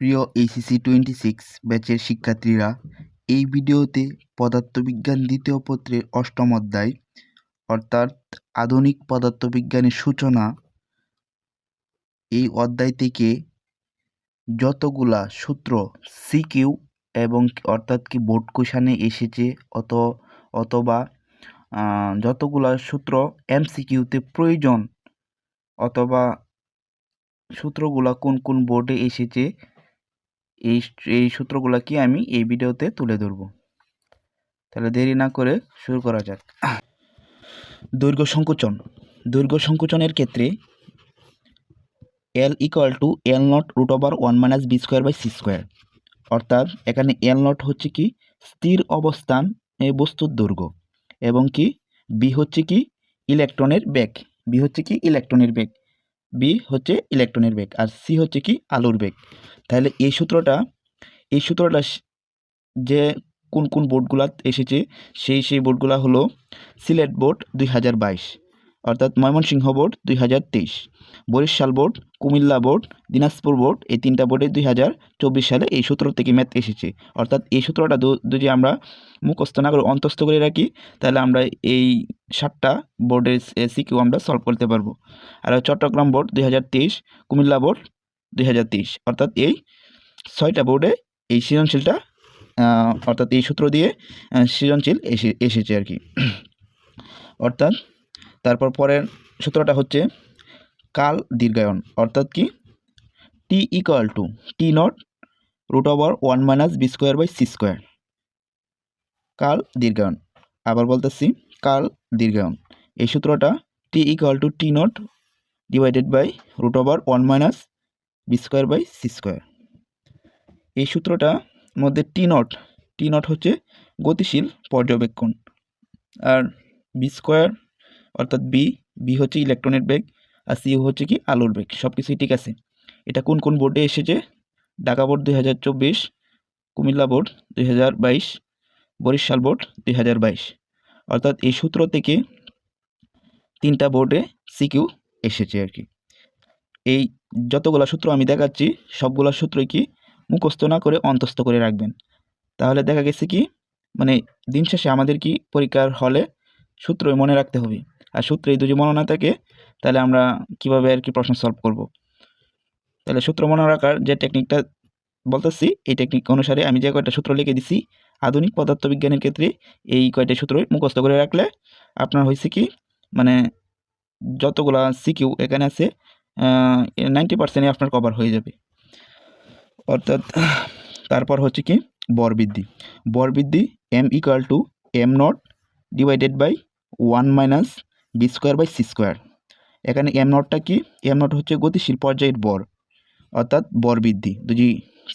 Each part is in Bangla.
প্রিয় এইচএসসি 26 ব্যাচের শিক্ষার্থীরা, এই ভিডিওতে পদার্থবিজ্ঞান দ্বিতীয় পত্রের অষ্টম অধ্যায় অর্থাৎ আধুনিক পদার্থবিজ্ঞানের সূচনা, এই অধ্যায় থেকে যতগুলা সূত্র সিকিউ এবং অর্থাৎ কি বোর্ড কোশ্চেনে এসেছে অথবা যতগুলা সূত্র এমসিকিউতে প্রয়োজন অথবা সূত্রগুলা কোন কোন বোর্ডে এসেছে এই সূত্রগুলা কি আমি এই ভিডিওতে তুলে ধরব। তাহলে দেরি না করে শুরু করা যাক। দৈর্ঘ্য সংকোচনের ক্ষেত্রে L = L0√1-b² অর্থাৎ এখানে L0 হচ্ছে কি স্থির অবস্থান বস্তুর দৈর্ঘ্য এবং কি b হচ্ছে কি ইলেকট্রনের বেগ, আর c হচ্ছে কি আলোর বেগ। তাহলে এই সূত্রটা যে কোন কোন বোর্ডগুলো এসেছে সেই বোর্ডগুলো হলো সিলেট বোর্ড 2022, অর্থাৎ Mymensingh board 2023, Barisal board, Comilla board, Dinajpur board, এই তিনটা বোর্ডে 2024 সালে এই সূত্র থেকে ম্যাথ এসেছে। অর্থাৎ এই সূত্রটা যদি আমরা মুখস্থ না করে অন্তস্থ করে রাখি তাহলে আমরা এই 7টা বোর্ডের সিকিউ আমরা সলভ করতে পারবো। আর চট্টগ্রাম বোর্ড 2023, কুমিল্লা বোর্ড 2023, অর্থাৎ এই 6টা বোর্ডে এই সৃজনশীলটা অর্থাৎ এই সূত্র দিয়ে সৃজনশীল এসেছে আর কি। অর্থাৎ তারপর পরের সূত্রটা হচ্ছে কাল দীর্ঘায়ন, অর্থাৎ কি T = T0√1-b²/c²। কাল দীর্ঘায়ন, আবার বলতেছি কাল দীর্ঘায়ন, এই সূত্রটা T = T0/√1-b²/c²। এই সূত্রটা মধ্যে টি নট হচ্ছে গতিশীল পর্যবেক্ষণ, আর b² অর্থাৎ বি হচ্ছে ইলেকট্রনের বেগ, আর সি হচ্ছে কি আলোর বেগ। সব কিছুই ঠিক আছে। এটা কোন কোন বোর্ডে এসেছে? Dhaka board 2024, Comilla board 2022, Barisal board 2022। অর্থাৎ এই সূত্র থেকে 3টা বোর্ডে সিকিউ এসেছে আর কি। এই যতগুলা সূত্র আমি দেখাচ্ছি সবগুলা সূত্রই কি মুখস্থ না করে অন্তস্থ করে রাখবেন। তাহলে দেখা গেছে কি মানে দিন শেষে আমাদের কি পরীক্ষার হলে সূত্রই মনে রাখতে হবে। আর সূত্রেই যদি মনে না থাকে তাহলে আমরা কিভাবে আর কি প্রশ্ন সলভ করব। তাহলে সূত্র মনে রাখার যে টেকনিকটা বলতেছি এই টেকনিক অনুসারে আমি যে কয়টা সূত্র লিখে দিছি আধুনিক পদার্থবিজ্ঞানের ক্ষেত্রে এই কয়টা সূত্রই মুখস্থ করে রাখলে আপনার হয়েছে কি মানে যতগুলা সিকিউ এখানে আছে 90% আপনার কভার হয়ে যাবে। অর্থাৎ তারপর হচ্ছে কি বর বৃদ্ধি m = m0/1-b²/c²। এখানে m0টা কি? m0 হচ্ছে গতিশীল পর্যায়ের বর, অর্থাৎ বর বৃদ্ধি। যদি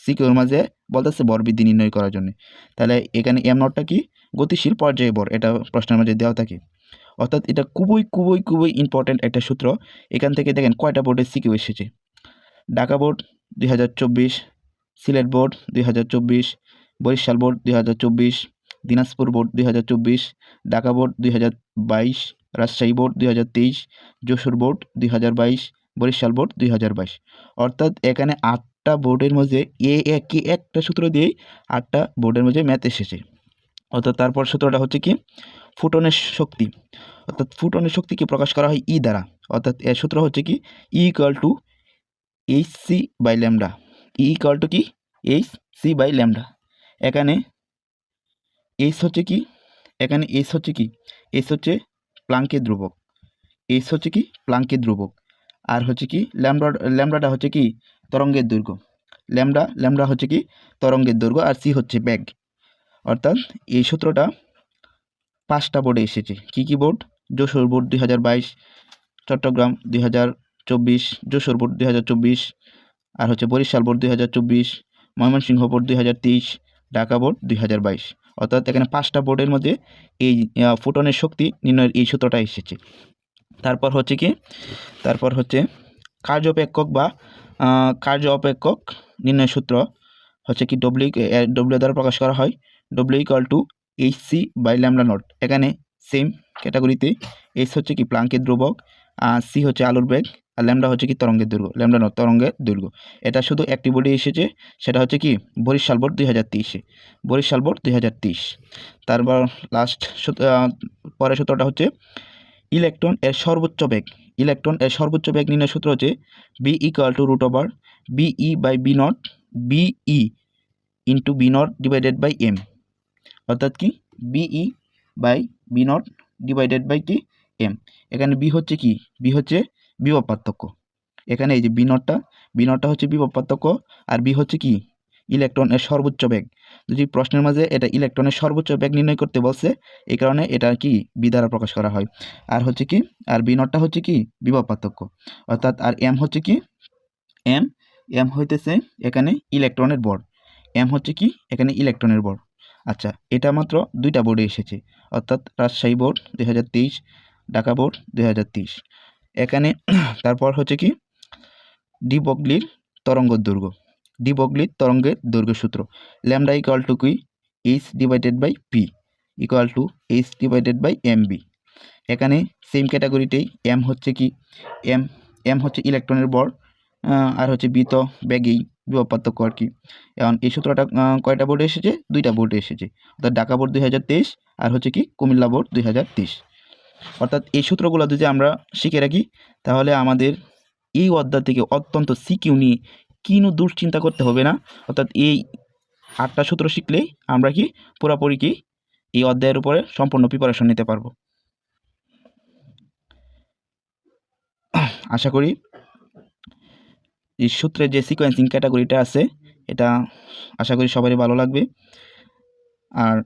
সিকিউর মাঝে বলতেছে বর বৃদ্ধি নির্ণয় করার জন্য, তাহলে এখানে m0টা কি গতিশীল পর্যায়ের বর, এটা প্রশ্নের মাঝে দেওয়া থাকে। অর্থাৎ এটা খুবই ইম্পর্টেন্ট একটা সূত্র। এখান থেকে দেখেন কয়টা বোর্ডের সিকিউ এসেছে। Dhaka board 2024, Sylhet board 2024, Barisal board 2024, Dinajpur board 2024, Dhaka board 2022, Rajshahi board 2023, Jessore board 2022, Barisal board 2022। অর্থাৎ এখানে 8টা বোর্ডের মধ্যে একটা সূত্র দিয়েই 8টা বোর্ডের মধ্যে ম্যাথ এসেছে। অর্থাৎ তারপর সূত্রটা হচ্ছে কি ফুটনের শক্তি, অর্থাৎ ফুটনের শক্তিকে প্রকাশ করা হয় ই দ্বারা। অর্থাৎ এর সূত্র হচ্ছে কি E = hc/λ, E = কি hc/λ। এখানে h হচ্ছে কি h হচ্ছে প্লাঙ্কের ধ্রুবক, আর হচ্ছে কি ল্যামডাটা হচ্ছে কি তরঙ্গের দৈর্ঘ্য, ল্যামডা হচ্ছে কি তরঙ্গের দৈর্ঘ্য, আর c হচ্ছে বেগ। অর্থাৎ এই সূত্রটা 5টা বোর্ডে এসেছে। কি board? Jessore board 2022, Chittagong 2024, Jessore board 2024, আর হচ্ছে Barisal board 2024, Mymensingh board 2023, Dhaka board 2022। অর্থাৎ এখানে 5টা বোর্ডের মধ্যে এই ফুটনের শক্তি নির্ণয়ের এই সূত্রটা এসেছে। তারপর হচ্ছে কার্য অপেক্ষক নির্ণয়ের সূত্র হচ্ছে কি ডব্লিউ দ্বারা প্রকাশ করা হয়। W = hc/λ0। এখানে সেম ক্যাটাগরিতে h হচ্ছে কি প্লাঙ্কের ধ্রুবক, c হচ্ছে আলোর বেগ, আর ল্যামডা হচ্ছে কি তরঙ্গের দৈর্ঘ্য, ল্যামডা নট তরঙ্গের দৈর্ঘ্য। এটা শুধু একটি বোর্ডে এসেছে, সেটা হচ্ছে কি বরিশাল বোর্ড 2023-এ, বরিশাল বোর্ড 2023। তারপর পরের সূত্রটা হচ্ছে ইলেকট্রন এর সর্বোচ্চ বেগ। ইলেকট্রন এর সর্বোচ্চ বেগ নির্ণয় সূত্র হচ্ছে V equal to root over VE by V naught, VE into V naught divided by M, অর্থাৎ কি VE by V naught divided by কি এম। এখানে বি হচ্ছে কি, বি হচ্ছে বিভব পার্থক্য। এখানে এই যে বি নটটা হচ্ছে বিভব পার্থক্য, আর বি হচ্ছে কি ইলেকট্রনের সর্বোচ্চ বেগ। যদি প্রশ্নের মাঝে এটা ইলেকট্রনের সর্বোচ্চ বেগ নির্ণয় করতে বলছে, এই কারণে এটা কি বি দ্বারা প্রকাশ করা হয়। আর হচ্ছে কি, আর বি নটটা হচ্ছে কি বিভব পার্থক্য, অর্থাৎ আর এম হচ্ছে কি এম হইতেছে এখানে ইলেকট্রনের ভর, এম হচ্ছে কি এখানে ইলেকট্রনের ভর। আচ্ছা, এটা মাত্র দুইটা বোর্ডে এসেছে, অর্থাৎ রাজশাহী বোর্ড 2023, ঢাকা বোর্ড 2023। এখানে তারপর হচ্ছে কি ডি ব্রগলির তরঙ্গ দৈর্ঘ্য, ডি ব্রগলির তরঙ্গের দৈর্ঘ্য সূত্র ল্যামডা ইকুয়াল টু কি H divided by P equal to H divided by M V. এখানে সেম ক্যাটাগরিতেই এম হচ্ছে কি এম হচ্ছে ইলেকট্রনের ভর, আর হচ্ছে বি তো ব্যাগেই বিভব পার্থক্য আর কি। এখন এই সূত্রটা কয়টা বোর্ডে এসেছে, দুইটা বোর্ডে এসেছে, অর্থাৎ ঢাকা বোর্ড 2023 আর হচ্ছে কি কুমিল্লা বোর্ড 2023। অর্থাৎ এই সূত্রগুলো যদি আমরা শিখে রাখি, তাহলে আমাদের এই অধ্যায় থেকে অত্যন্ত সিকিউ নিয়ে কিনো দুশ্চিন্তা করতে হবে না। অর্থাৎ এই 8টা সূত্র শিখলেই আমরা কি পুরোপুরি কি এই অধ্যায়ের উপরে সম্পূর্ণ প্রিপারেশন নিতে পারবো। আশা করি এই সূত্রের যে সিকোয়েন্সিং ক্যাটাগরিটা আছে, এটা আশা করি সবারই ভালো লাগবে। আর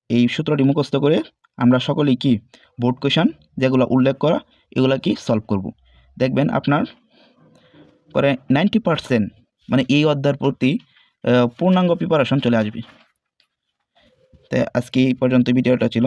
এই সূত্রটি মুখস্থ করে আমরা সকলেই কি বোর্ড কোয়েশন যেগুলো উল্লেখ করা এগুলো কি সলভ করব। দেখবেন আপনার করে 90% মানে এই অধ্যায়ের প্রতি পূর্ণাঙ্গ প্রিপারেশন চলে আসবে। তাই আজকে এই পর্যন্ত ভিডিওটা ছিল।